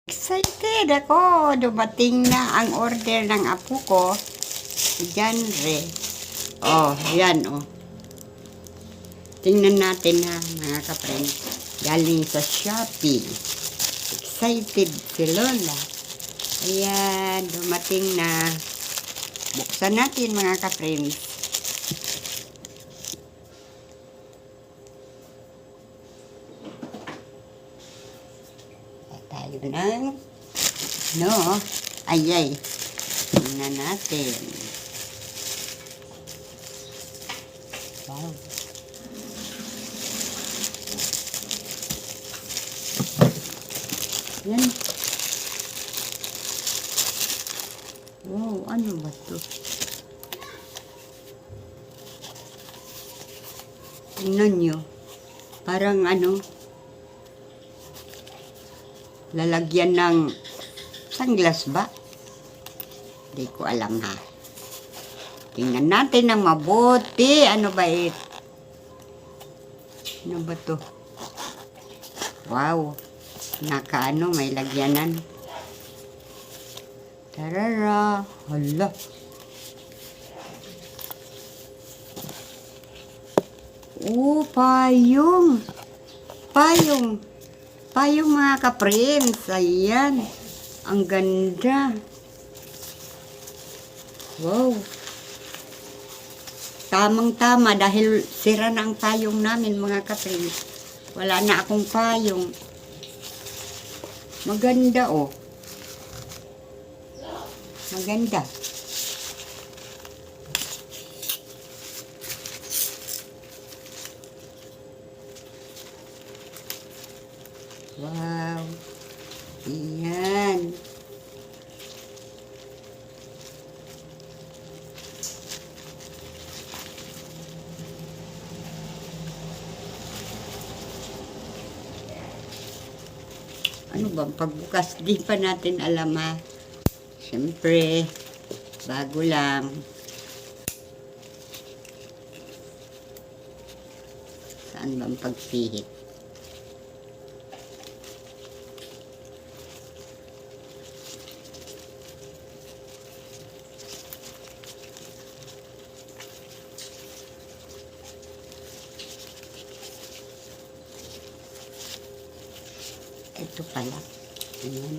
Excited ako. Dumating na ang order ng apo ko. Genre. Oh, yan oh. Tingnan natin na mga ka-friends. Galing sa Shopee. Excited si Lola. Ayan, dumating na. Buksan natin mga ka-friends. Tayo ng no, ayay. Tingnan natin. Wow. Yan. Wow, ano ba to? Tingnan nyo. Parang ano, lalagyan ng sunglass ba? Hindi ko alam ha. Tingnan natin ng mabuti. Ano ba ito? Ano ba to? Wow. Nakaano, may lagyanan. Tarara. Hala. Oh, payong. Payong. Payong mga ka-friends. Ayan. Ang ganda. Wow. Tamang-tama dahil sira na ang payong namin mga ka-friends. Wala na akong payong. Maganda oh. Maganda. Wow. Ayan. Ano bang pagbukas? Di pa natin alam ha. Siyempre, bago lang. Saan bang pagpihit? Ito pala. Ayan.